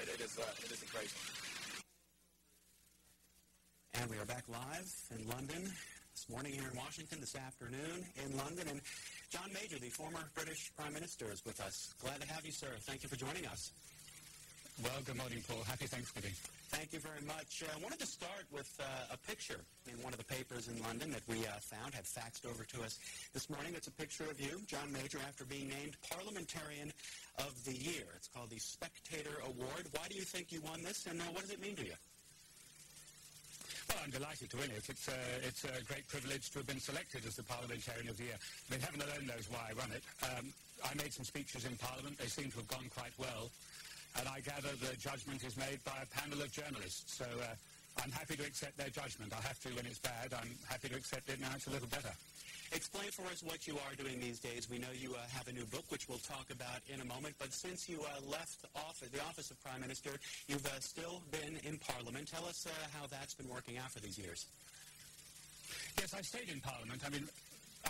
it is a crazy. And we are back live in London this morning, here in Washington, this afternoon in London. And John Major, the former British Prime Minister, is with us. Glad to have you, sir. Thank you for joining us. Well, good morning, Paul. Happy Thanksgiving. Thank you very much. I wanted to start with a picture in one of the papers in London that we found, had faxed over to us this morning. It's a picture of you, John Major, after being named Parliamentarian of the Year. It's called the Spectator Award. Why do you think you won this, and what does it mean to you? Well, I'm delighted to win it. It's a great privilege to have been selected as the Parliamentarian of the Year. I mean, heaven alone knows why I won it. I made some speeches in Parliament. They seem to have gone quite well. And I gather the judgment is made by a panel of journalists. So I'm happy to accept their judgment. I have to when it's bad. I'm happy to accept it now it's a little better. Explain for us what you are doing these days. We know you have a new book, which we'll talk about in a moment. But since you left the office of Prime Minister, you've still been in Parliament. Tell us how that's been working out for these years. Yes, I've stayed in Parliament. I mean,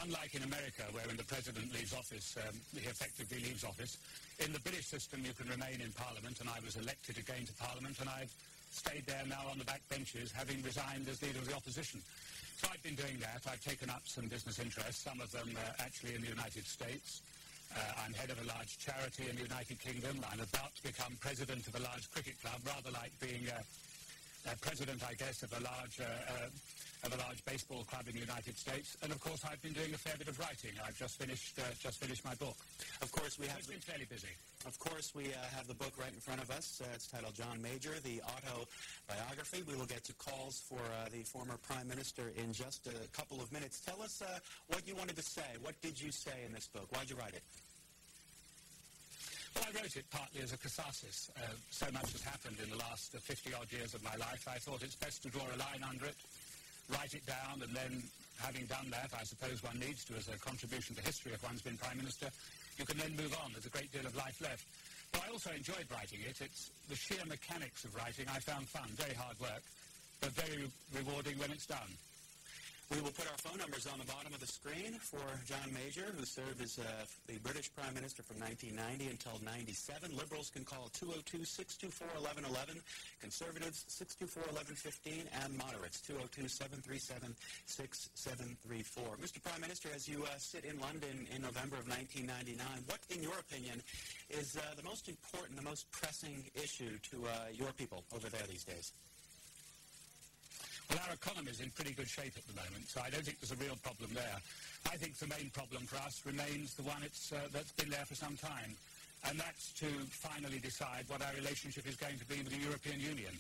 unlike in America, where when the President leaves office, he effectively leaves office, in the British system you can remain in Parliament, and I was elected again to Parliament, and I've stayed there now on the back benches, having resigned as Leader of the Opposition. So I've been doing that. I've taken up some business interests, some of them actually in the United States. I'm head of a large charity in the United Kingdom. I'm about to become president of a large cricket club, rather like being president, I guess, of a large baseball club in the United States. And of course, I've been doing a fair bit of writing. I've just finished my book. Of course, It's been fairly busy. Of course, we have the book right in front of us. It's titled John Major, the autobiography. We will get to calls for the former Prime Minister in just a couple of minutes. Tell us what you wanted to say. What did you say in this book? Why'd you write it? Well, I wrote it partly as a catharsis. So much has happened in the last 50-odd years of my life. I thought it's best to draw a line under it, write it down, and then, having done that, I suppose one needs to, as a contribution to history, if one's been Prime Minister, you can then move on. There's a great deal of life left. But I also enjoyed writing it. It's the sheer mechanics of writing I found fun, very hard work, but very rewarding when it's done. We will put our phone numbers on the bottom of the screen for John Major, who served as the British Prime Minister from 1990 until 97. Liberals can call 202-624-1111, Conservatives 624-1115, and moderates 202-737-6734. Mr. Prime Minister, as you sit in London in November of 1999, what, in your opinion, is the most important, the most pressing issue to your people over there these days? Well, our economy is in pretty good shape at the moment, so I don't think there's a real problem there. I think the main problem for us remains the one that's been there for some time, and that's to finally decide what our relationship is going to be with the European Union.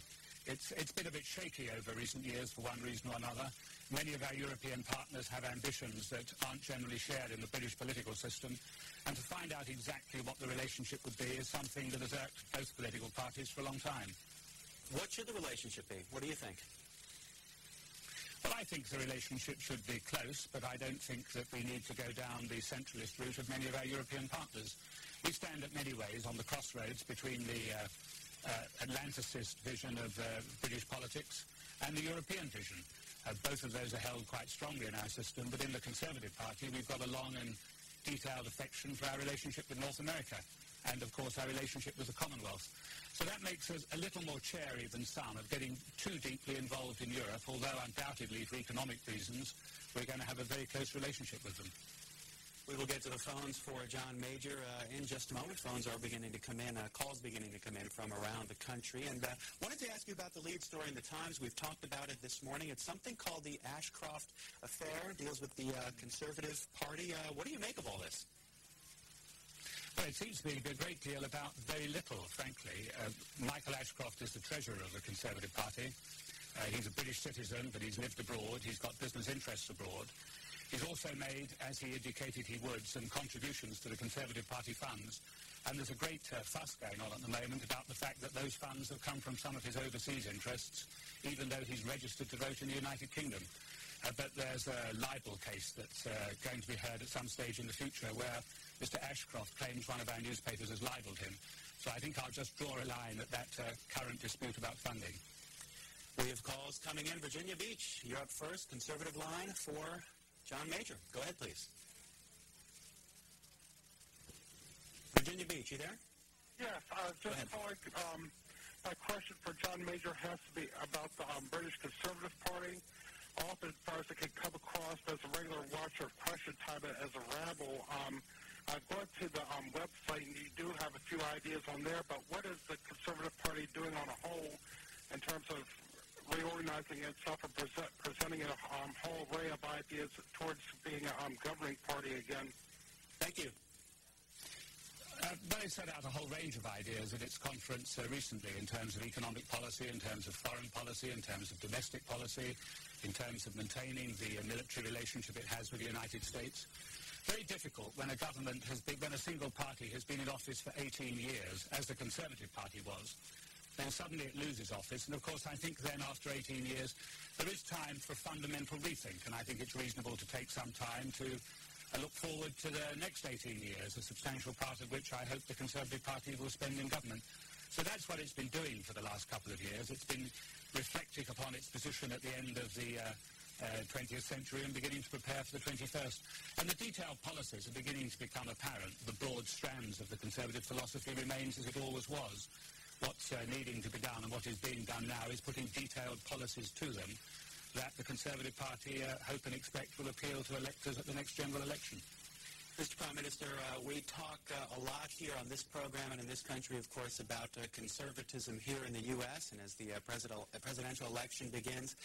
It's been a bit shaky over recent years for one reason or another. Many of our European partners have ambitions that aren't generally shared in the British political system, and to find out exactly what the relationship would be is something that has irked both political parties for a long time. What should the relationship be? What do you think? Well, I think the relationship should be close, but I don't think that we need to go down the centralist route of many of our European partners. We stand at many ways on the crossroads between the Atlanticist vision of British politics and the European vision. Both of those are held quite strongly in our system, but in the Conservative Party we've got a long and detailed affection for our relationship with North America and, of course, our relationship with the Commonwealth. So that makes us a little more chary than some of getting too deeply involved in Europe, although undoubtedly for economic reasons we're going to have a very close relationship with them. We will get to the phones for John Major in just a moment. Phones are beginning to come in, calls beginning to come in from around the country. And wanted to ask you about the lead story in the Times. We've talked about it this morning. It's something called the Ashcroft Affair. It deals with the Conservative Party. What do you make of all this? Well, it seems to be a great deal about very little, frankly. Michael Ashcroft is the treasurer of the Conservative Party. He's a British citizen, but he's lived abroad. He's got business interests abroad. He's also made, as he indicated he would, some contributions to the Conservative Party funds. And there's a great fuss going on at the moment about the fact that those funds have come from some of his overseas interests, even though he's registered to vote in the United Kingdom. But there's a libel case that's going to be heard at some stage in the future where Mr. Ashcroft claims one of our newspapers has libelled him. So I think I'll just draw a line at that current dispute about funding. We have calls coming in. Virginia Beach, you're up first. Conservative line for John Major. Go ahead, please. Virginia Beach, you there? Yes, just like My question for John Major has to be about the British Conservative Party. Often, as far as I can come across as a regular watcher of Question Time as a rabble, I've gone to the website, and you do have a few ideas on there, but what is the Conservative Party doing on a whole in terms of reorganizing itself and presenting a whole array of ideas towards being a governing party again? Thank you. They set out a whole range of ideas at its conference recently in terms of economic policy, in terms of foreign policy, in terms of domestic policy, in terms of maintaining the military relationship it has with the United States. Very difficult when a government has been, when a single party has been in office for 18 years, as the Conservative Party was. Then suddenly it loses office, and of course I think then after 18 years there is time for a fundamental rethink, and I think it's reasonable to take some time to look forward to the next 18 years, a substantial part of which I hope the Conservative Party will spend in government. So that's what it's been doing for the last couple of years. It's been reflecting upon its position at the end of the 20th century and beginning to prepare for the 21st. And the detailed policies are beginning to become apparent. The broad strands of the Conservative philosophy remains as it always was. What's needing to be done and what is being done now is putting detailed policies to them that the Conservative Party hope and expect will appeal to electors at the next general election. Mr. Prime Minister, we talk a lot here on this program and in this country, of course, about conservatism here in the U.S. and as the presidential election begins.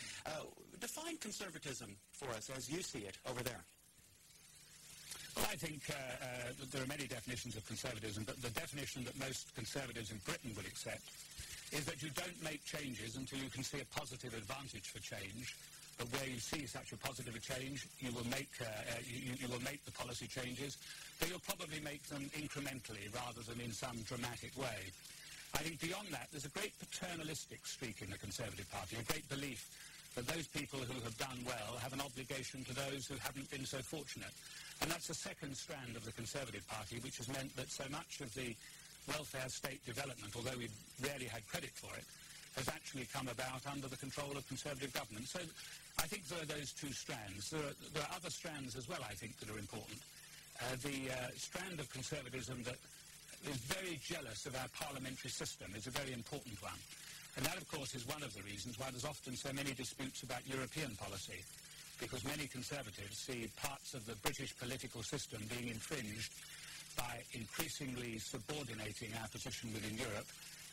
Define conservatism for us as you see it over there. Well, I think there are many definitions of conservatism, but the definition that most conservatives in Britain will accept is that you don't make changes until you can see a positive advantage for change. But where you see such a positive change, you will make the policy changes, but you'll probably make them incrementally rather than in some dramatic way. I think beyond that, there's a great paternalistic streak in the Conservative Party, a great belief that those people who have done well have an obligation to those who haven't been so fortunate. And that's the second strand of the Conservative Party, which has meant that so much of the welfare state development, although we've rarely had credit for it, has actually come about under the control of Conservative government. So I think there are those two strands. There are other strands as well, I think, that are important. The strand of conservatism that is very jealous of our parliamentary system is a very important one. And that, of course, is one of the reasons why there's often so many disputes about European policy, because many conservatives see parts of the British political system being infringed by increasingly subordinating our position within Europe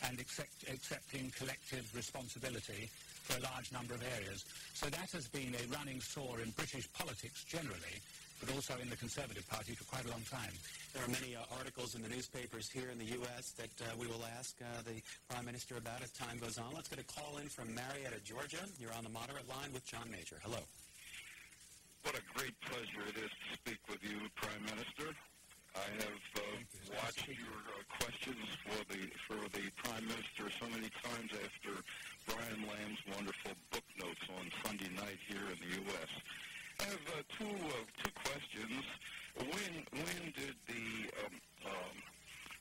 and accepting collective responsibility for a large number of areas. So that has been a running sore in British politics generally, but also in the Conservative Party for quite a long time. There are many articles in the newspapers here in the U.S. that we will ask the Prime Minister about as time goes on. Let's get a call in from Marietta, Georgia. You're on the moderate line with John Major. Hello. What a great pleasure it is to speak with you, Prime Minister. I have watched your questions for the Prime Minister so many times after Brian Lamb's wonderful book notes on Sunday night here in the U.S. I have two questions. When did the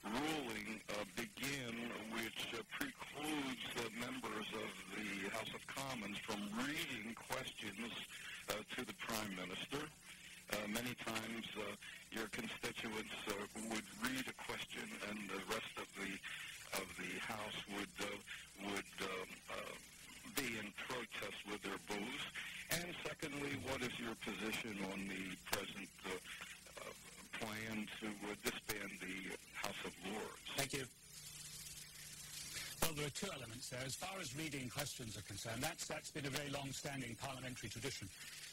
ruling begin which precludes members of the House of Commons from reading questions to the Prime Minister? Many times your constituents would read a question and the rest of the House would be in protest with their boos. And secondly, what is your position on the present plan to disband the House of Lords? Thank you. Well, there are two elements there. As far as reading questions are concerned, that's been a very long-standing parliamentary tradition.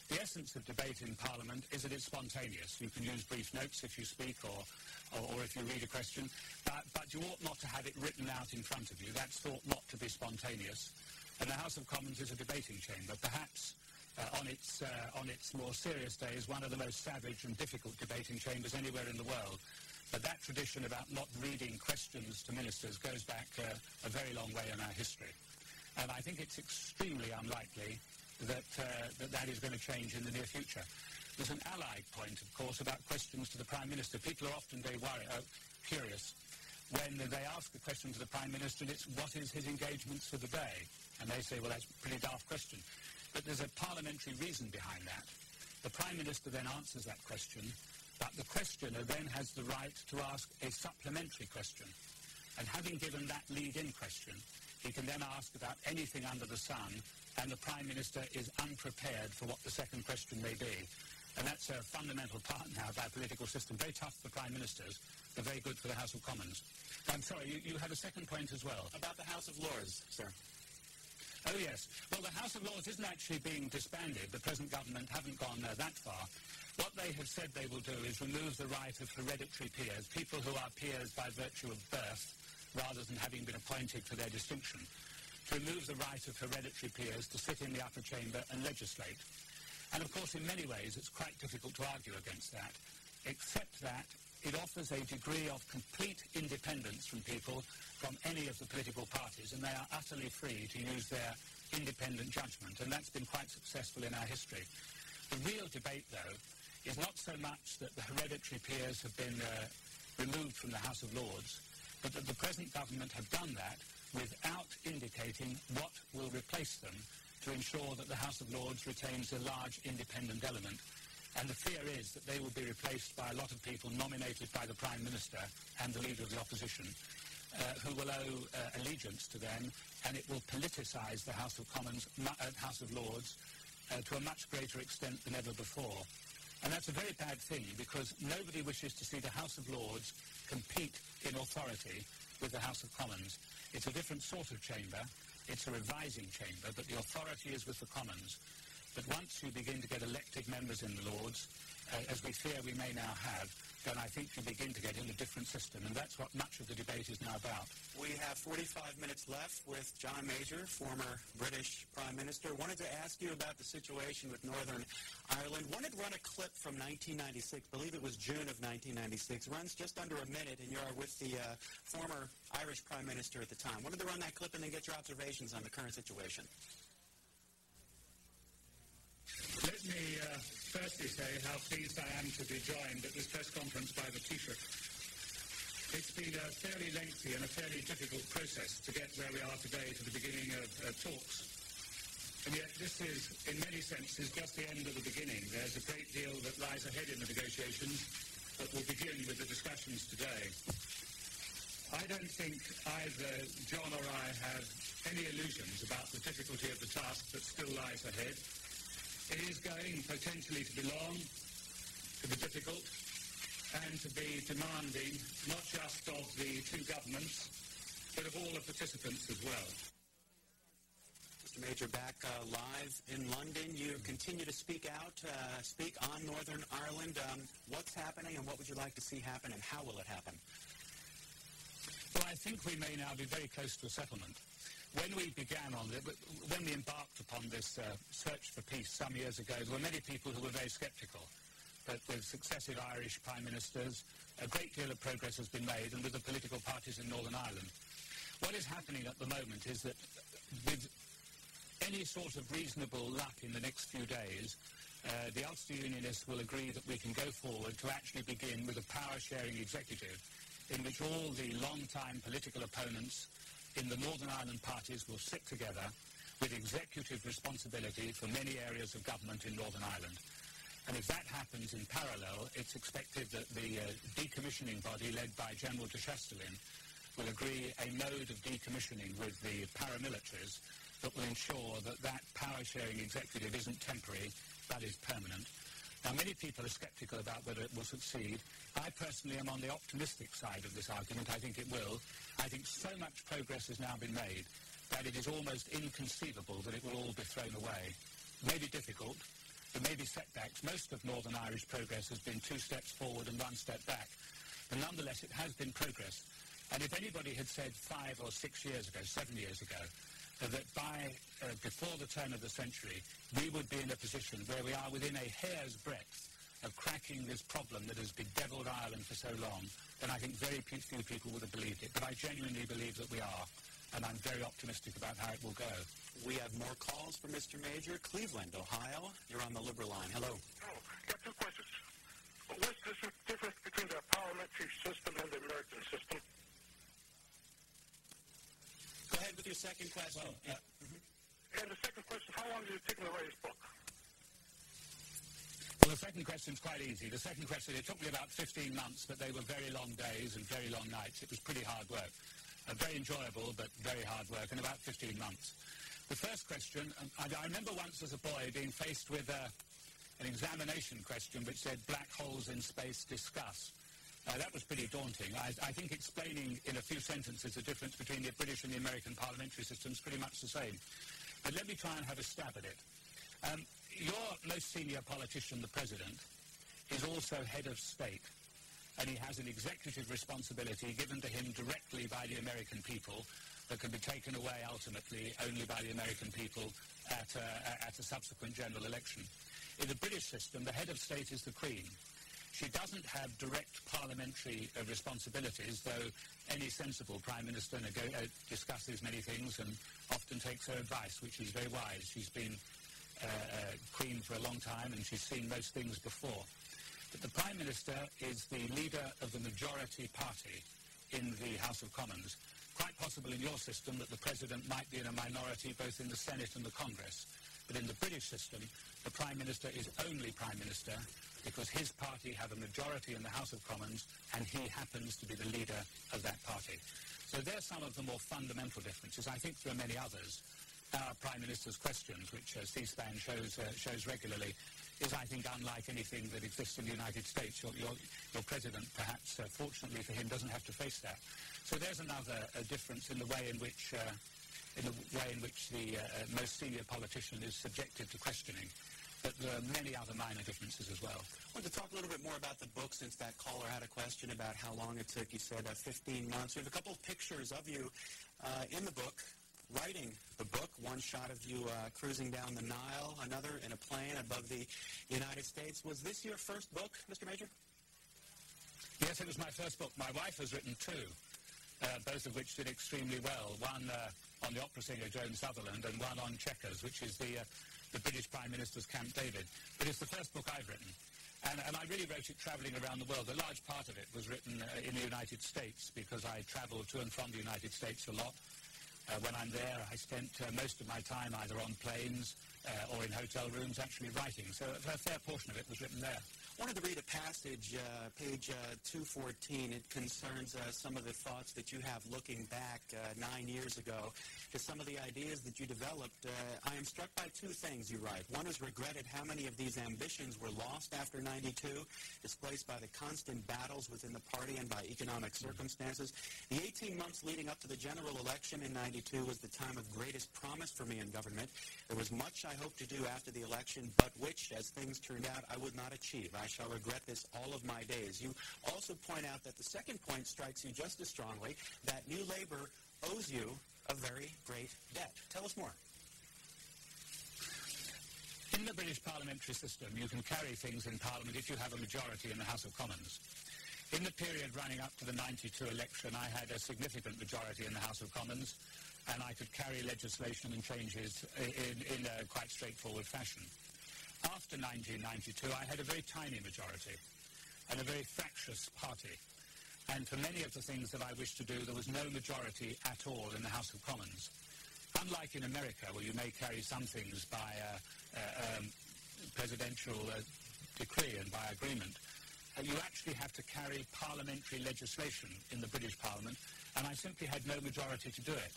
The essence of debate in Parliament is that it's spontaneous. You can use brief notes if you speak or if you read a question, but you ought not to have it written out in front of you. That's thought not to be spontaneous. And the House of Commons is a debating chamber, perhaps on its more serious days, one of the most savage and difficult debating chambers anywhere in the world. But that tradition about not reading questions to ministers goes back a very long way in our history. And I think it's extremely unlikely that is going to change in the near future. There's an allied point, of course, about questions to the Prime Minister. People are often very curious when they ask a question to the Prime Minister, and it's what is his engagements for the day? And they say, well, that's a pretty daft question. But there's a parliamentary reason behind that. The Prime Minister then answers that question, but the questioner then has the right to ask a supplementary question. And having given that lead-in question, He can then ask about anything under the sun, and the Prime Minister is unprepared for what the second question may be. And that's a fundamental part now of our political system. Very tough for Prime Ministers, but very good for the House of Commons. I'm sorry, you had a second point as well. About the House of Lords, sir. Oh, yes. Well, the House of Lords isn't actually being disbanded. The present government haven't gone that far. What they have said they will do is remove the right of hereditary peers, people who are peers by virtue of birth, rather than having been appointed for their distinction, to remove the right of hereditary peers to sit in the upper chamber and legislate. And, of course, in many ways, it's quite difficult to argue against that, except that it offers a degree of complete independence from people from any of the political parties, and they are utterly free to use their independent judgment, and that's been quite successful in our history. The real debate, though, is not so much that the hereditary peers have been removed from the House of Lords, but that the present government have done that without indicating what will replace them to ensure that the House of Lords retains a large independent element. And the fear is that they will be replaced by a lot of people nominated by the Prime Minister and the Leader of the Opposition, who will owe allegiance to them, and it will politicise the House of Commons, House of Lords, to a much greater extent than ever before. And that's a very bad thing, because nobody wishes to see the House of Lords compete in authority with the House of Commons. It's a different sort of chamber. It's a revising chamber, but the authority is with the Commons. But once you begin to get elected members in the Lords, as we fear we may now have, then I think you begin to get in a different system, and that's what much of the debate is now about. We have 45 minutes left with John Major, former British Prime Minister. Wanted to ask you about the situation with Northern Ireland. Wanted to run a clip from 1996, believe it was June of 1996. Runs just under a minute, and you're with the former Irish Prime Minister at the time. Wanted to run that clip and then get your observations on the current situation. Let me firstly say how pleased I am to be joined at this press conference by the Taoiseach. It's been a fairly lengthy and a fairly difficult process to get where we are today to the beginning of talks. And yet this is, in many senses, just the end of the beginning. There's a great deal that lies ahead in the negotiations, but we'll begin with the discussions today. I don't think either John or I have any illusions about the difficulty of the task that still lies ahead. It is going potentially to be long, to be difficult, and to be demanding not just of the two governments, but of all the participants as well. Mr. Major, back live in London. You continue to speak out, speak on Northern Ireland. What's happening, and what would you like to see happen, and how will it happen? Well, I think we may now be very close to a settlement. When we began on it, when we embarked upon this search for peace some years ago, there were many people who were very sceptical. But with successive Irish Prime Ministers, a great deal of progress has been made, and with the political parties in Northern Ireland. What is happening at the moment is that with any sort of reasonable luck in the next few days, the Ulster Unionists will agree that we can go forward to actually begin with a power-sharing executive in which all the long-time political opponents in the Northern Ireland parties will sit together with executive responsibility for many areas of government in Northern Ireland. And if that happens in parallel, it's expected that the decommissioning body led by General de Chastelain will agree a mode of decommissioning with the paramilitaries that will ensure that that power-sharing executive isn't temporary, but is permanent. Now, many people are sceptical about whether it will succeed. I personally am on the optimistic side of this argument. I think it will. I think so much progress has now been made that it is almost inconceivable that it will all be thrown away. It may be difficult. There may be setbacks. Most of Northern Irish progress has been 2 steps forward and 1 step back. But nonetheless, it has been progress. And if anybody had said 5 or 6 years ago, 7 years ago, that before the turn of the century, we would be in a position where we are within a hair's breadth of cracking this problem that has bedeviled Ireland for so long, then I think very few people would have believed it. But I genuinely believe that we are, and I'm very optimistic about how it will go. We have more calls for Mr. Major. Cleveland, Ohio. You're on the Liberal line. Hello. Oh, got 2 questions. What's the difference between the parliamentary system and the American system? Go ahead with your second question. Well, And the second question, how long did it take to write this book? Well, the second question's quite easy. The second question, it took me about 15 months, but they were very long days and very long nights. It was pretty hard work. Very enjoyable, but very hard work, in about 15 months. The first question, I remember once as a boy being faced with an examination question which said, black holes in space, discuss. That was pretty daunting. I think explaining in a few sentences the difference between the British and the American parliamentary system is pretty much the same. But let me try and have a stab at it. Your most senior politician, the President, is also head of state, and he has an executive responsibility given to him directly by the American people that can be taken away ultimately only by the American people at a subsequent general election. In the British system, the head of state is the Queen. She doesn't have direct parliamentary responsibilities, though any sensible Prime Minister discusses many things and often takes her advice, which is very wise. She's been Queen for a long time and she's seen most things before. But the Prime Minister is the leader of the majority party in the House of Commons. Quite possible in your system that the President might be in a minority both in the Senate and the Congress. But in the British system, the Prime Minister is only Prime Minister because his party have a majority in the House of Commons and he happens to be the leader of that party. So there's some of the more fundamental differences. I think there are many others. Our Prime Minister's questions, which C-SPAN shows regularly, is, I think, unlike anything that exists in the United States. Your President, perhaps, fortunately for him, doesn't have to face that. So there's another difference in the way in which the most senior politician is subjected to questioning. But there are many other minor differences as well. I want to talk a little bit more about the book, since that caller had a question about how long it took. You said 15 months. We have a couple of pictures of you in the book, writing the book. One shot of you cruising down the Nile, another in a plane above the United States. Was this your first book, Mr. Major? Yes, it was my first book. My wife has written two, both of which did extremely well. One on the opera singer Joan Sutherland and one on Chequers, which is the British Prime Minister's Camp David. But it's the first book I've written. And I really wrote it travelling around the world. A large part of it was written in the United States because I travelled to and from the United States a lot. When I'm there, I spent most of my time either on planes or in hotel rooms actually writing. So a fair portion of it was written there. I wanted to read a passage, page 214. It concerns some of the thoughts that you have looking back 9 years ago to some of the ideas that you developed. I am struck by two things, you write. One is regretted how many of these ambitions were lost after 92, displaced by the constant battles within the party and by economic circumstances. The 18 months leading up to the general election in 92 was the time of greatest promise for me in government. There was much I hoped to do after the election, but which, as things turned out, I would not achieve. I shall regret this all of my days. You also point out that the second point strikes you just as strongly, that New Labour owes you a very great debt. Tell us more. In the British parliamentary system, you can carry things in Parliament if you have a majority in the House of Commons. In the period running up to the 92 election, I had a significant majority in the House of Commons, and I could carry legislation and changes in a quite straightforward fashion. After 1992, I had a very tiny majority and a very fractious party. And for many of the things that I wished to do, there was no majority at all in the House of Commons. Unlike in America, where you may carry some things by presidential decree and by agreement, you actually have to carry parliamentary legislation in the British Parliament, and I simply had no majority to do it.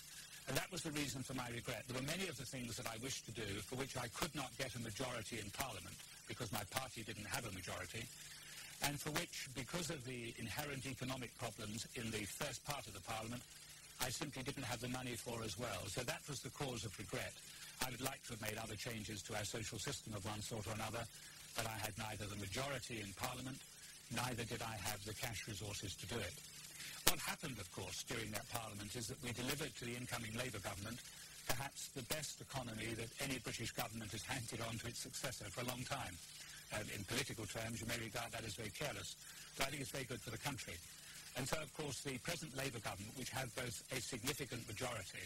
And that was the reason for my regret. There were many of the things that I wished to do for which I could not get a majority in Parliament because my party didn't have a majority, and for which, because of the inherent economic problems in the first part of the Parliament, I simply didn't have the money for as well. So that was the cause of regret. I would like to have made other changes to our social system of one sort or another, but I had neither the majority in Parliament, neither did I have the cash resources to do it. What happened, of course, during that Parliament is that we delivered to the incoming Labour government perhaps the best economy that any British government has handed on to its successor for a long time. In political terms, you may regard that as very careless, but I think it's very good for the country. And so, of course, the present Labour government, which have both a significant majority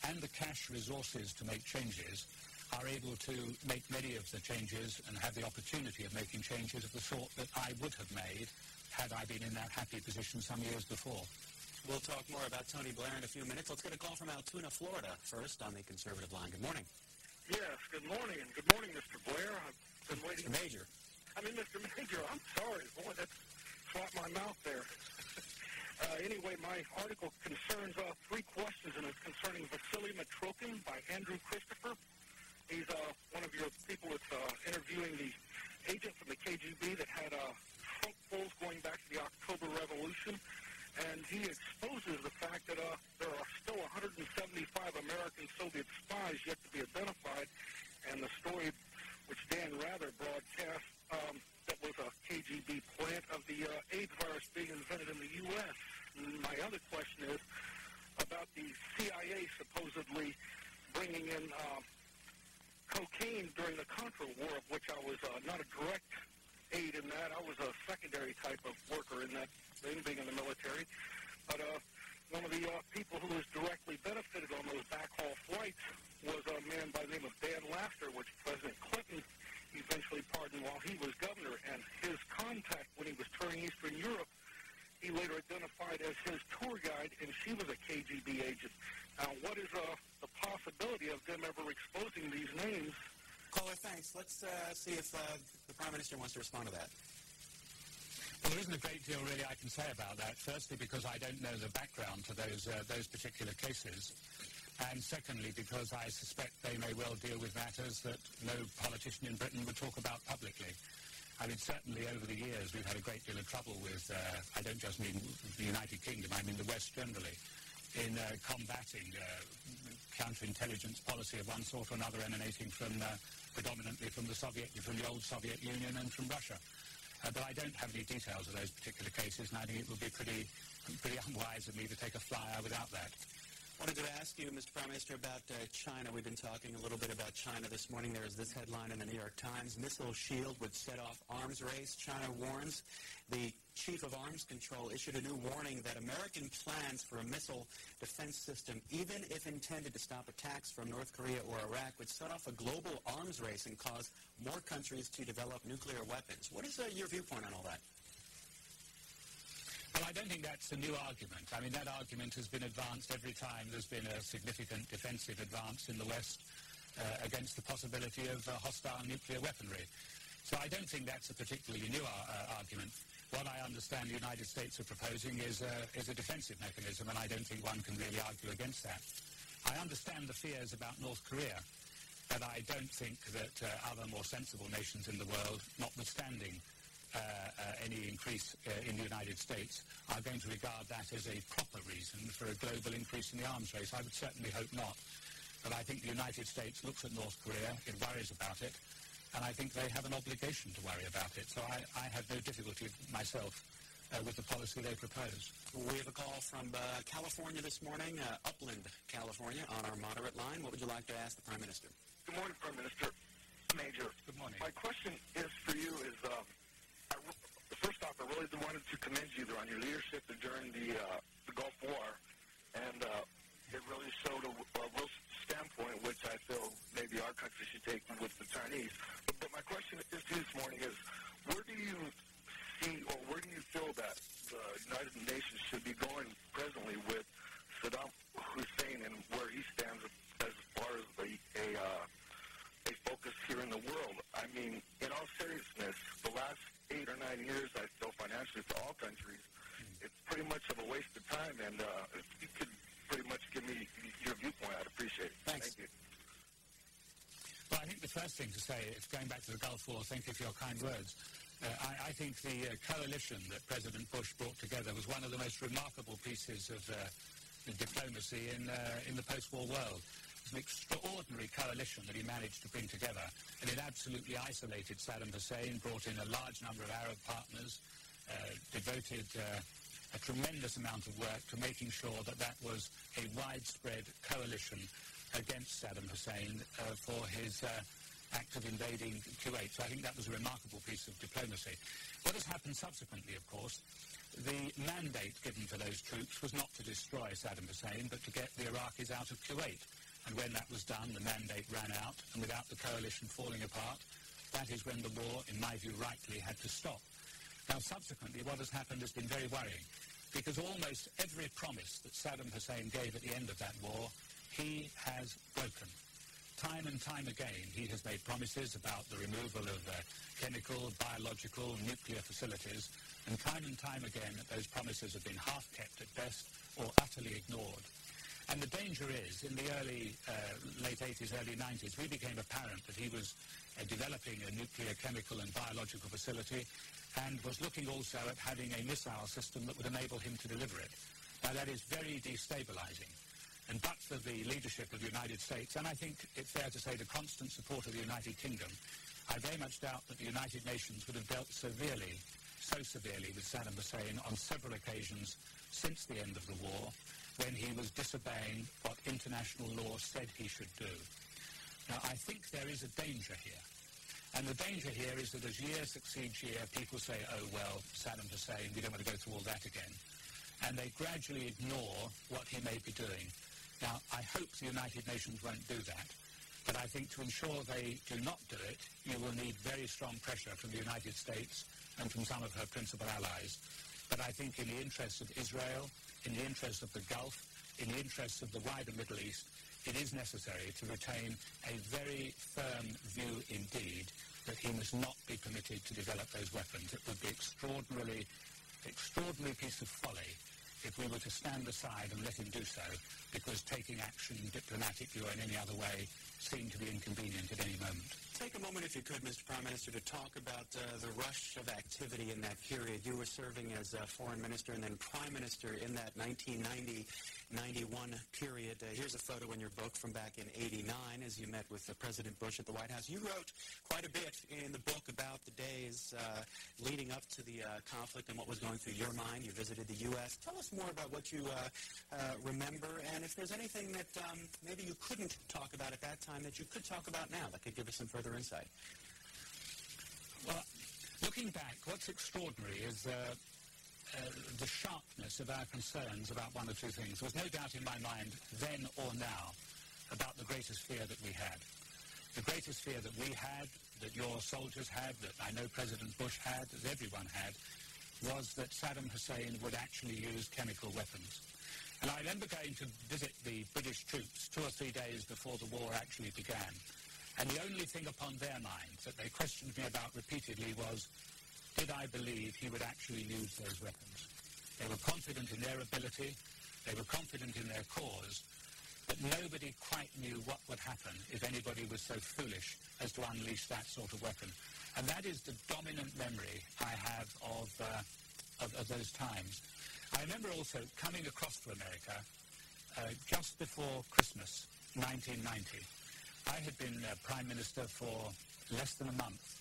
and the cash resources to make changes, are able to make many of the changes and have the opportunity of making changes of the sort that I would have made had I been in that happy position some years before. We'll talk more about Tony Blair in a few minutes. Let's get a call from Altoona, Florida, first on the Conservative line. Good morning. Yes, good morning, and good morning, Mr. Blair. I've been waiting. Mr. Major. Mr. Major, I'm sorry. Boy, that slapped my mouth there. Anyway, my article concerns three questions, and it's concerning Vasily Mitrokhin by Andrew Christopher. He's one of your people that's interviewing the agent from the KGB that had trunk pulls going back to the October Revolution, and he exposes the fact that there are still 175 American Soviet spies yet to be identified, and the story which Dan Rather broadcast that was a KGB plant of the AIDS virus being invented in the U.S. My other question is about the CIA supposedly bringing in cocaine during the Contra War, of which I was not a direct aid in that. I was a secondary type of worker in that thing, being in the military. But one of the people who was directly benefited on those backhaul flights was a man by the name of Dan Laughter, which President Clinton eventually pardoned while he was governor. And his contact when he was touring Eastern Europe, he later identified as his tour guide, and she was a KGB agent. Now, what is the possibility of them ever exposing these names? Caller, thanks. Let's see if the Prime Minister wants to respond to that. Well, there isn't a great deal really I can say about that. Firstly, because I don't know the background to those particular cases. And secondly, because I suspect they may well deal with matters that no politician in Britain would talk about publicly. I mean, certainly over the years we've had a great deal of trouble with, I don't just mean the United Kingdom, I mean the West generally, in combating counterintelligence policy of one sort or another emanating from predominantly from the old Soviet Union and from Russia. But I don't have any details of those particular cases, and I think it would be pretty unwise of me to take a flyer without that. I wanted to ask you, Mr. Prime Minister, about China. We've been talking a little bit about China this morning. There is this headline in the New York Times: Missile shield would set off arms race. China warns. The Chief of Arms Control issued a new warning that American plans for a missile defense system, even if intended to stop attacks from North Korea or Iraq, would set off a global arms race and cause more countries to develop nuclear weapons. What is your viewpoint on all that? Well, I don't think that's a new argument. I mean, that argument has been advanced every time there's been a significant defensive advance in the West against the possibility of hostile nuclear weaponry. So I don't think that's a particularly new argument. What I understand the United States are proposing is a defensive mechanism, and I don't think one can really argue against that. I understand the fears about North Korea, but I don't think that other more sensible nations in the world, notwithstanding any increase in the United States, are going to regard that as a proper reason for a global increase in the arms race. I would certainly hope not. But I think the United States looks at North Korea, it worries about it, and I think they have an obligation to worry about it. So I have no difficulty myself with the policy they propose. We have a call from California this morning, Upland, California, on our moderate line. What would you like to ask the Prime Minister? Good morning, Prime Minister. Major. Good morning. My question is for you is, first off, I really wanted to commend you on your leadership during the Gulf War, and it really showed a real standpoint, which I feel maybe our country should take with the Chinese. But my question is to you this morning is, where do you see, or where do you feel that the United Nations should be going presently with Saddam Hussein and where he stands as far as a focus here in the world? I mean, in all seriousness, the last 8 or 9 years, I feel financially for all countries, it's pretty much of a waste of time, and if you could pretty much give me your viewpoint, I'd appreciate it. Thanks. Thank you. Well, I think the first thing to say is, going back to the Gulf War, thank you for your kind words. I think the coalition that President Bush brought together was one of the most remarkable pieces of diplomacy in the post-war world. It was an extraordinary coalition that he managed to bring together, and it absolutely isolated Saddam Hussein, brought in a large number of Arab partners, devoted a tremendous amount of work to making sure that that was a widespread coalition against Saddam Hussein for his act of invading Kuwait. So I think that was a remarkable piece of diplomacy. What has happened subsequently, of course, the mandate given to those troops was not to destroy Saddam Hussein, but to get the Iraqis out of Kuwait. And when that was done, the mandate ran out, and without the coalition falling apart, that is when the war, in my view, rightly had to stop. Now, subsequently, what has happened has been very worrying, because almost every promise that Saddam Hussein gave at the end of that war, he has broken. time and time again, he has made promises about the removal of chemical, biological, nuclear facilities, and time again, those promises have been half-kept at best or utterly ignored. And the danger is, in the late 80s, early 90s, we became apparent that he was developing a nuclear, chemical, and biological facility, and was looking also at having a missile system that would enable him to deliver it. Now, that is very destabilizing. And but for the leadership of the United States, and I think it's fair to say the constant support of the United Kingdom, I very much doubt that the United Nations would have dealt so severely with Saddam Hussein on several occasions since the end of the war, when he was disobeying what international law said he should do. Now, I think there is a danger here. And the danger here is that as year succeeds year, people say, oh, well, Saddam Hussein, we don't want to go through all that again. And they gradually ignore what he may be doing. Now, I hope the United Nations won't do that. But I think to ensure they do not do it, you will need very strong pressure from the United States and from some of her principal allies. But I think in the interests of Israel, in the interests of the Gulf, in the interests of the wider Middle East, it is necessary to retain a very firm view indeed that he must not be permitted to develop those weapons. It would be extraordinary piece of folly if we were to stand aside and let him do so, because taking action diplomatically or in any other way seemed to be inconvenient at any moment. Take a moment, if you could, Mr. Prime Minister, to talk about the rush of activity in that period. You were serving as Foreign Minister and then Prime Minister in that 1990-91 period. Here's a photo in your book from back in '89 as you met with President Bush at the White House. You wrote quite a bit in the book about the days leading up to the conflict and what was going through your mind. You visited the U.S. Tell us more about what you remember, and if there's anything that maybe you couldn't talk about at that time that you could talk about now that could give us some further insight. Well, looking back, what's extraordinary is the sharpness of our concerns about one or two things. There was no doubt in my mind, then or now, about the greatest fear that we had. The greatest fear that we had, that your soldiers had, that I know President Bush had, that everyone had, was that Saddam Hussein would actually use chemical weapons. And I remember going to visit the British troops 2 or 3 days before the war actually began. And the only thing upon their minds that they questioned me about repeatedly was, did I believe he would actually use those weapons? They were confident in their ability, they were confident in their cause, but nobody quite knew what would happen if anybody was so foolish as to unleash that sort of weapon. And that is the dominant memory I have of those times. I remember also coming across to America just before Christmas, 1990. I had been Prime Minister for less than a month,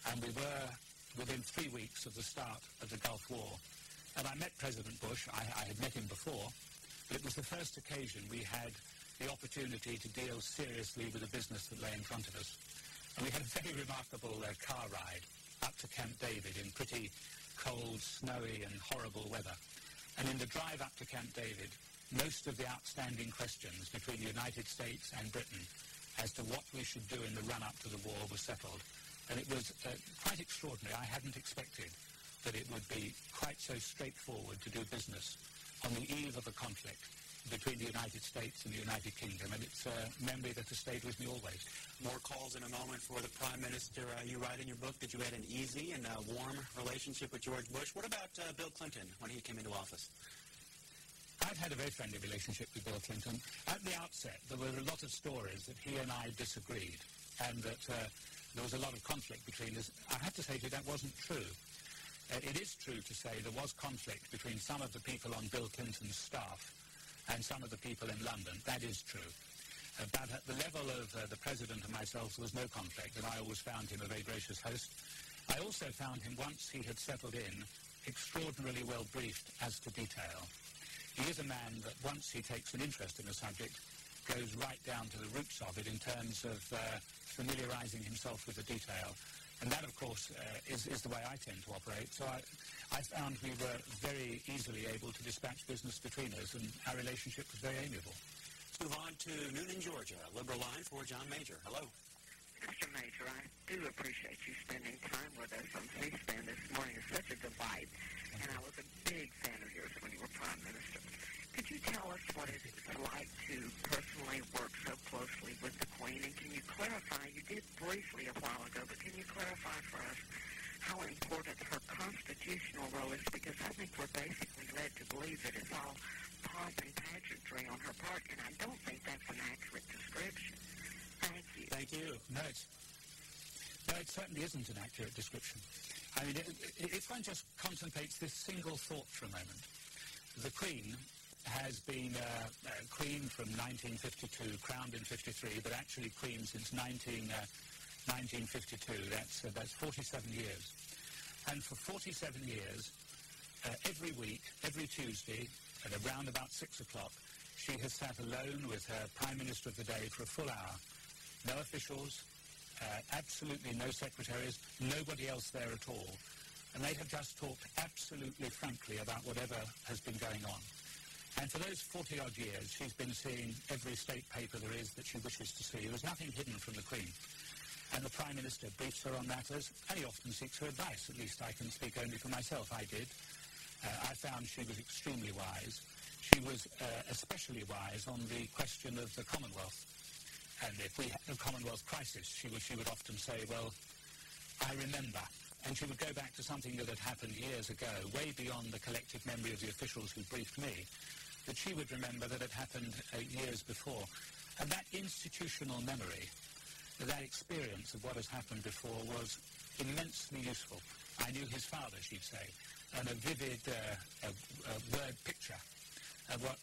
and we were within 3 weeks of the start of the Gulf War. And I met President Bush. I had met him before, but it was the first occasion we had the opportunity to deal seriously with the business that lay in front of us. And we had a very remarkable car ride up to Camp David in pretty cold, snowy and horrible weather. And in the drive up to Camp David, most of the outstanding questions between the United States and Britain as to what we should do in the run-up to the war were settled. And it was quite extraordinary. I hadn't expected that it would be quite so straightforward to do business on the eve of a conflict between the United States and the United Kingdom, and it's a memory that has stayed with me always. More calls in a moment for the Prime Minister. You write in your book that you had an easy and warm relationship with George Bush. What about Bill Clinton when he came into office? I've had a very friendly relationship with Bill Clinton. At the outset, there were a lot of stories that he and I disagreed, and that there was a lot of conflict between us. I have to say to you that wasn't true. It is true to say there was conflict between some of the people on Bill Clinton's staff and some of the people in London. That is true. But at the level of the President and myself, there was no conflict, and I always found him a very gracious host. I also found him, once he had settled in, extraordinarily well briefed as to detail. He is a man that once he takes an interest in a subject, goes right down to the roots of it in terms of familiarizing himself with the detail. And that, of course, is the way I tend to operate. So I found we were very easily able to dispatch business between us, and our relationship was very amiable. Let's move on to Noonan, Georgia, Liberal line for John Major. Hello. Mr. Major, I do appreciate you spending time with us on C-SPAN this morning. It's such a delight, and I was a big fan of yours when you were Prime Minister. Could you tell us what it's like to personally work so closely with the Queen you. No, it certainly isn't an accurate description. I mean, if one just contemplates this single thought for a moment, the Queen has been Queen from 1952, crowned in 53, but actually Queen since 1952. That's 47 years. And for 47 years, every week, every Tuesday, at around about 6 o'clock, she has sat alone with her Prime Minister of the day for a full hour. No officials, absolutely no secretaries, nobody else there at all. And they have just talked absolutely frankly about whatever has been going on. And for those 40-odd years, she's been seeing every state paper there is that she wishes to see. There's nothing hidden from the Queen. And the Prime Minister briefs her on matters, and he often seeks her advice. At least I can speak only for myself. I did. I found she was extremely wise. She was especially wise on the question of the Commonwealth. And if we had a Commonwealth crisis, she would often say, well, I remember. And she would go back to something that had happened years ago, way beyond the collective memory of the officials who briefed me, that she would remember that had happened years before. And that institutional memory, that experience of what has happened before was immensely useful. I knew his father, she'd say, and a vivid word picture of what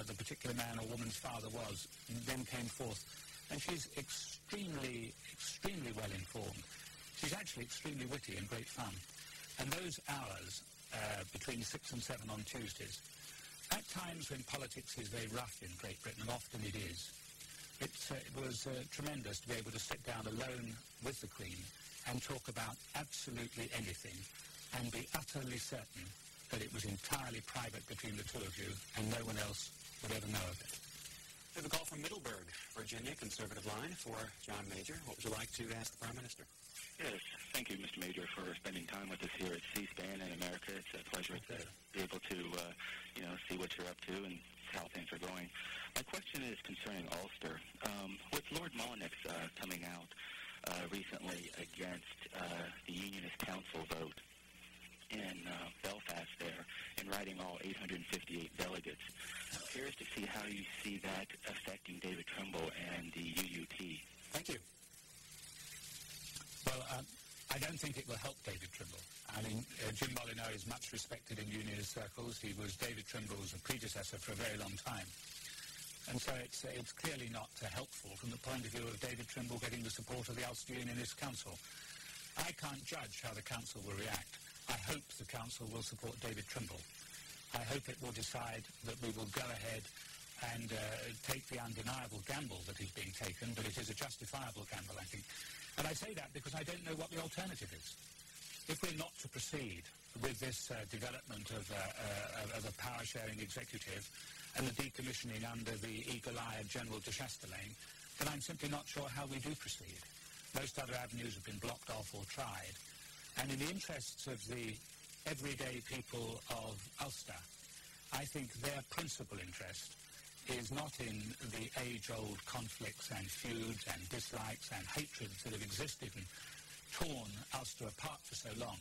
the particular man or woman's father was then came forth. And she's extremely, extremely well informed. She's actually extremely witty and great fun. And those hours between 6 and 7 on Tuesdays, at times when politics is very rough in Great Britain, and often it is, it was tremendous to be able to sit down alone with the Queen and talk about absolutely anything and be utterly certain that it was entirely private between the two of you and no one else would ever know of it. We have a call from Middleburg, Virginia, Conservative line for John Major. What would you like to ask the Prime Minister? Yes, thank you, Mr. Major, for spending time with us here at C-SPAN in America. It's a pleasure to be able to, see what you're up to and how things are going. My question is concerning Ulster. With Lord Mullenix coming out recently against the Unionist Council vote in Belfast there and writing all 858 delegates, I'm curious to see how you see that affecting David Trimble and the UUT. Thank you. Well, I don't think it will help David Trimble. I mean, Jim Molyneux is much respected in Unionist circles. He was David Trimble's predecessor for a very long time. And so it's clearly not helpful from the point of view of David Trimble getting the support of the Ulster Unionist Council. I can't judge how the Council will react. I hope the Council will support David Trimble. I hope it will decide that we will go ahead and take the undeniable gamble that is being taken, but it is a justifiable gamble, I think. And I say that because I don't know what the alternative is. If we're not to proceed with this development of a power-sharing executive and the decommissioning under the eagle eye of General de Chastelain, then I'm simply not sure how we do proceed. Most other avenues have been blocked off or tried. And in the interests of the everyday people of Ulster, I think their principal interest is not in the age-old conflicts and feuds and dislikes and hatreds that have existed and torn Ulster apart for so long,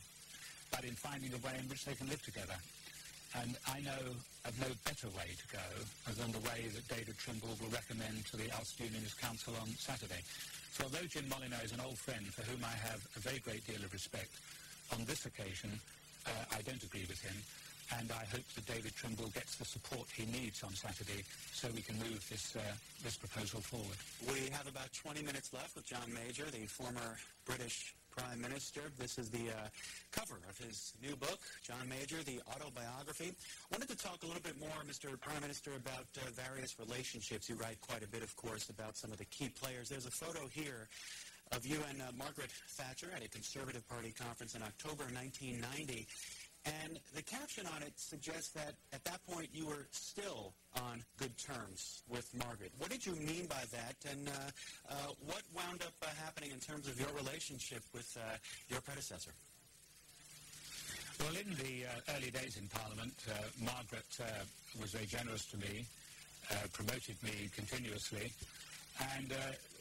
but in finding a way in which they can live together. And I know of no better way to go than the way that David Trimble will recommend to the Ulster Unionist Council on Saturday. So although Jim Molyneux is an old friend for whom I have a very great deal of respect, on this occasion I don't agree with him, and I hope that David Trimble gets the support he needs on Saturday so we can move this proposal forward. We have about 20 minutes left with John Major, the former British Prime Minister. This is the cover of his new book, John Major, the autobiography. I wanted to talk a little bit more, Mr. Prime Minister, about various relationships. You write quite a bit, of course, about some of the key players. There's a photo here of you and Margaret Thatcher at a Conservative Party conference in October 1990. And the caption on it suggests that at that point you were still on good terms with Margaret. What did you mean by that, and what wound up happening in terms of your relationship with your predecessor? Well, in the early days in Parliament, Margaret was very generous to me, promoted me continuously, and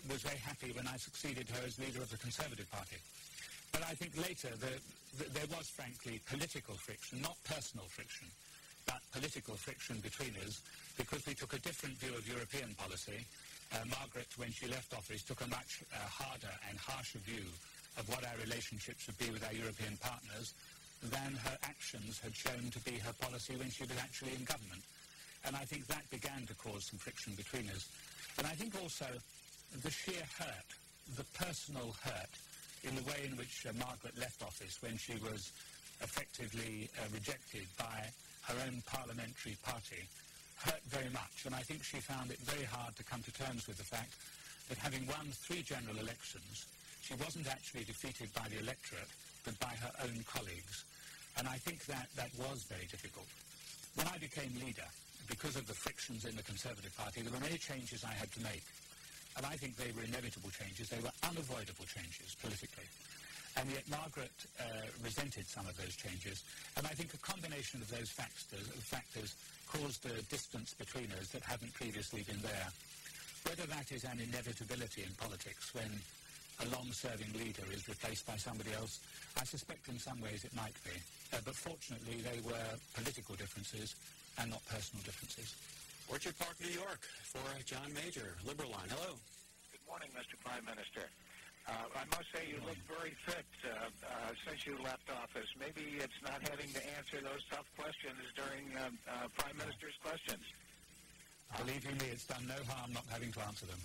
was very happy when I succeeded her as leader of the Conservative Party. But I think later there was, frankly, political friction, not personal friction, but political friction between us, because we took a different view of European policy, Margaret, when she left office, took a much harder and harsher view of what our relationships would be with our European partners than her actions had shown to be her policy when she was actually in government. And I think that began to cause some friction between us. And I think also the sheer hurt, the personal hurt, in the way in which Margaret left office when she was effectively rejected by her own parliamentary party, hurt very much. And I think she found it very hard to come to terms with the fact that having won 3 general elections, she wasn't actually defeated by the electorate, but by her own colleagues. And I think that was very difficult. When I became leader, because of the frictions in the Conservative Party, there were many changes I had to make. And I think they were inevitable changes. They were unavoidable changes politically. And yet Margaret resented some of those changes. And I think a combination of those factors caused a distance between us that hadn't previously been there. Whether that is an inevitability in politics when a long-serving leader is replaced by somebody else, I suspect in some ways it might be. But fortunately, they were political differences and not personal differences. Orchard Park, New York, for John Major, Liberal Line. Hello. Good morning, Mr. Prime Minister. I must say you look very fit since you left office. Maybe it's not having to answer those tough questions during Prime Minister's questions. Believe you me, it's done no harm not having to answer them.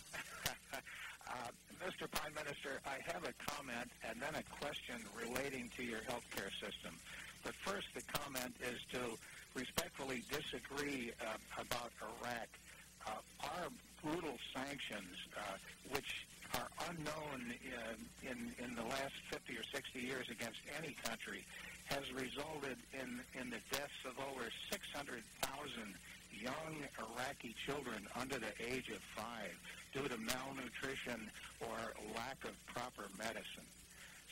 Mr. Prime Minister, I have a comment and then a question relating to your health care system. But first, the comment is to respectfully disagree about Iraq. Our brutal sanctions, which are unknown in the last 50 or 60 years against any country, has resulted in the deaths of over 600,000 young Iraqi children under the age of 5 due to malnutrition or lack of proper medicine.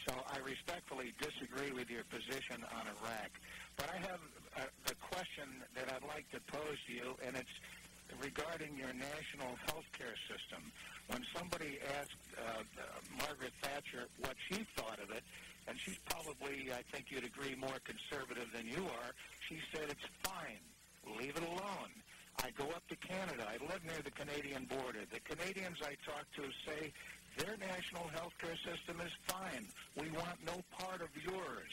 So I respectfully disagree with your position on Iraq. But I have the question that I'd like to pose to you, and it's regarding your national health care system. When somebody asked Margaret Thatcher what she thought of it, and she's probably, I think you'd agree, more conservative than you are, she said it's fine. Leave it alone. I go up to Canada. I live near the Canadian border. The Canadians I talk to say their national health care system is fine. We want no part of yours.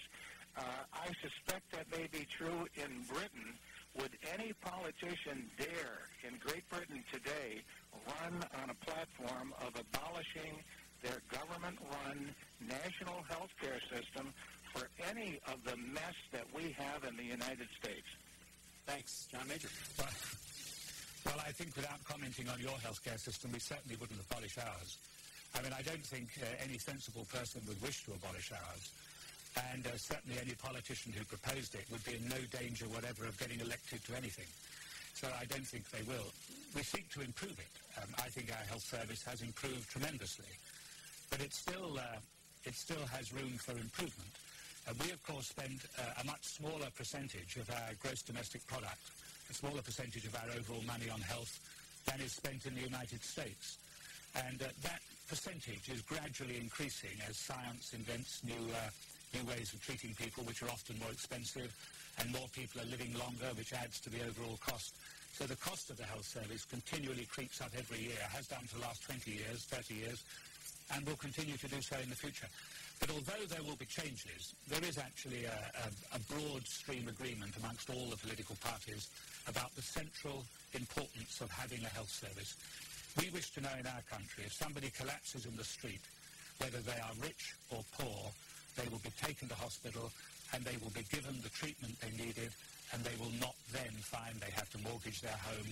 I suspect that may be true in Britain. Would any politician dare in Great Britain today run on a platform of abolishing their government-run national health care system for any of the mess that we have in the United States? Thanks. John Major. Well, I think without commenting on your healthcare system, we certainly wouldn't abolish ours. I mean, I don't think any sensible person would wish to abolish ours. And certainly any politician who proposed it would be in no danger whatever of getting elected to anything. So I don't think they will. We seek to improve it. I think our health service has improved tremendously. But it still has room for improvement. We, of course, spend a much smaller percentage of our gross domestic product, a smaller percentage of our overall money on health than is spent in the United States. And that percentage is gradually increasing as science invents new ways of treating people, which are often more expensive, and more people are living longer, which adds to the overall cost. So the cost of the health service continually creeps up every year, has done for the last 20 years, 30 years, and will continue to do so in the future. But although there will be changes, there is actually a broad stream agreement amongst all the political parties about the central importance of having a health service. We wish to know in our country, if somebody collapses in the street, whether they are rich or poor, they will be taken to hospital and they will be given the treatment they needed, and they will not then find they have to mortgage their home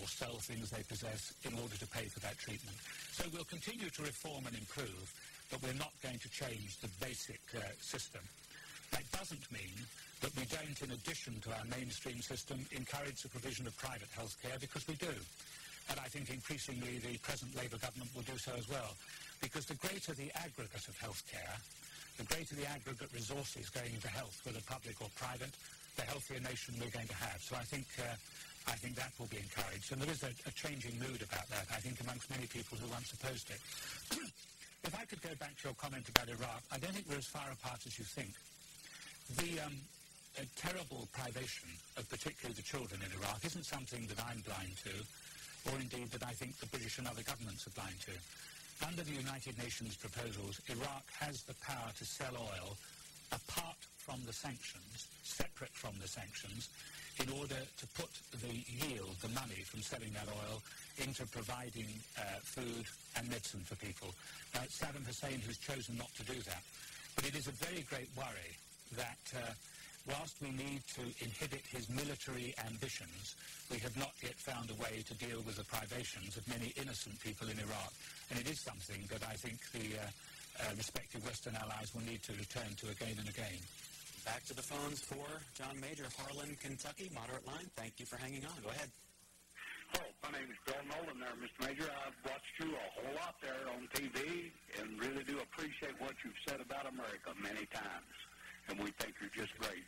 or sell things they possess in order to pay for that treatment. So we'll continue to reform and improve, but we're not going to change the basic system. That doesn't mean that we don't, in addition to our mainstream system, encourage the provision of private health care, because we do. And I think increasingly the present Labour government will do so as well, because the greater the aggregate of health care, the greater the aggregate resources going into health, whether public or private, the healthier nation we're going to have. So I think that will be encouraged. And there is a changing mood about that, I think, amongst many people who once opposed it. If I could go back to your comment about Iraq, I don't think we're as far apart as you think. The terrible privation of particularly the children in Iraq isn't something that I'm blind to. or indeed that I think the British and other governments are blind to. Under the United Nations proposals, Iraq has the power to sell oil apart from the sanctions, separate from the sanctions, in order to put the yield, the money from selling that oil, into providing food and medicine for people. Now, it's Saddam Hussein who's chosen not to do that. But it is a very great worry that whilst we need to inhibit his military ambitions, we have not yet found a way to deal with the privations of many innocent people in Iraq. And it is something that I think the respective Western allies will need to return to again and again. Back to the phones for John Major, Harlan, Kentucky, moderate line. Thank you for hanging on. Go ahead. Oh, my name is Bill Nolan there, Mr. Major. I've watched you a whole lot there on TV and really do appreciate what you've said about America many times. And we think you're just great.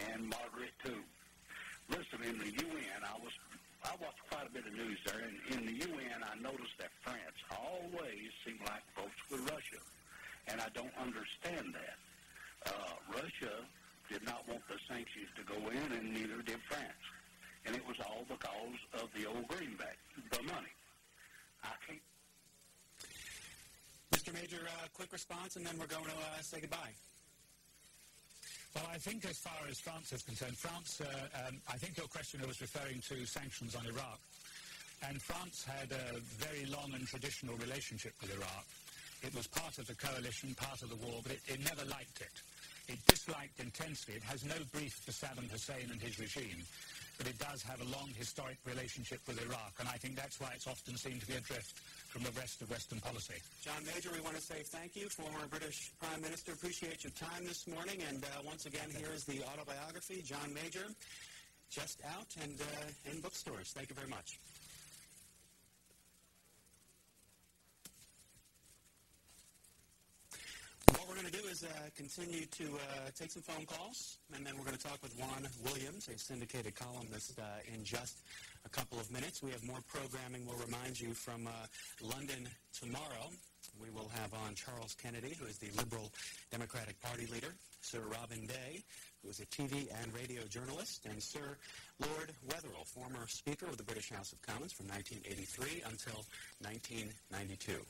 And Margaret, too. Listen, in the UN, I watched quite a bit of news there, and in the UN, I noticed that France always seemed like folks with Russia. And I don't understand that. Russia did not want the sanctions to go in, and neither did France. And it was all because of the old greenback, the money. I can't... Mr. Major, quick response, and then we're going to say goodbye. Well, I think as far as France is concerned, I think your questioner was referring to sanctions on Iraq. And France had a very long and traditional relationship with Iraq. It was part of the coalition, part of the war, but it never liked it. It disliked intensely. It has no brief for Saddam Hussein and his regime, but it does have a long historic relationship with Iraq, and I think that's why it's often seen to be adrift from the rest of Western policy. John Major, we want to say thank you, former British Prime Minister. Appreciate your time this morning, and once again, here is the autobiography, John Major, just out and in bookstores. Thank you very much. What we're going to do is continue to take some phone calls, and then we're going to talk with Juan Williams, a syndicated columnist, in just a couple of minutes. We have more programming, we'll remind you, from London tomorrow. We will have on Charles Kennedy, who is the Liberal Democratic Party leader, Sir Robin Day, who is a TV and radio journalist, and Sir Lord Wetherell, former Speaker of the British House of Commons from 1983 until 1992.